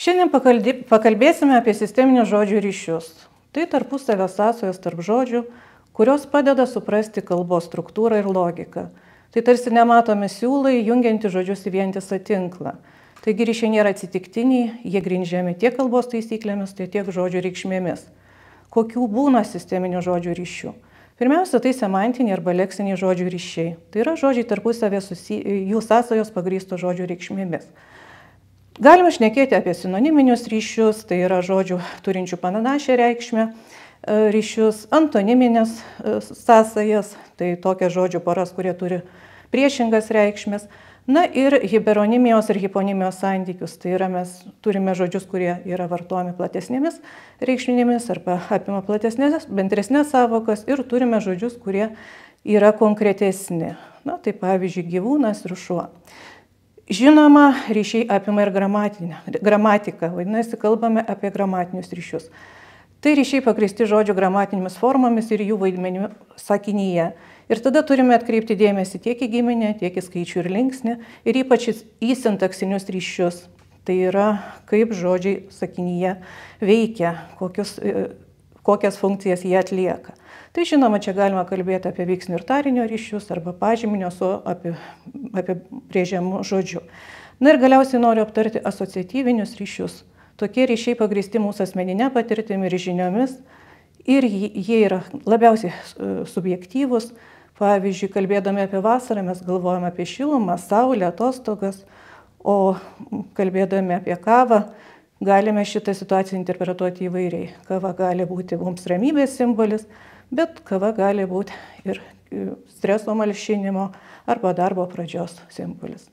Šiandien pakalbėsime apie sisteminių žodžių ryšius. Tai tarpusavio sąsajos tarp žodžių, kurios padeda suprasti kalbos struktūrą ir logiką. Tai tarsi nematomi siūlai, jungianti žodžius į vientisą tinklą. Taigi ryšiai nėra atsitiktiniai, jie grindžiami tiek kalbos taisyklėmis, tai tiek žodžių reikšmėmis. Kokių būna sisteminių žodžių ryšių? Pirmiausia, tai semantiniai arba leksiniai žodžių ryšiai. Tai yra žodžiai tarpusavė jų sąsajos pagrįstos žodžių reikšmėmis. Galime šnekėti apie sinoniminius ryšius, tai yra žodžių turinčių panašią reikšmę ryšius, antoniminės sąsajas, tai tokias žodžių poras, kurie turi priešingas reikšmės. Na ir hiperonimijos ir hiponimijos santykius, tai yra mes turime žodžius, kurie yra vartojami platesnėmis reikšminėmis arba apima platesnės, bendresnės sąvokas ir turime žodžius, kurie yra konkretesni. Na, tai pavyzdžiui, gyvūnas ir šuo. Žinoma, ryšiai apima ir gramatiką, vadinasi, kalbame apie gramatinius ryšius. Tai ryšiai pagrįsti žodžių gramatinėmis formomis ir jų vaidmeniu sakinyje. Ir tada turime atkreipti dėmesį tiek į giminę, tiek į skaičių ir linksnį, ir ypač į sintaksinius ryšius. Tai yra, kaip žodžiai sakinyje veikia, kokias funkcijas jie atlieka. Tai žinoma, čia galima kalbėti apie veiksnių ir tarinio ryšius arba pažyminio su apibrėžiamu žodžiu. Na ir galiausiai noriu aptarti asociatyvinius ryšius. Tokie ryšiai pagrįsti mūsų asmeninė patirtimi ir žiniomis ir jie yra labiausiai subjektyvūs. Pavyzdžiui, kalbėdami apie vasarą mes galvojame apie šilumą, saulę, atostogas, o kalbėdami apie kavą galime šitą situaciją interpretuoti įvairiai. Kava gali būti mums ramybės simbolis, bet kava gali būti ir streso malšinimo arba darbo pradžios simbolis.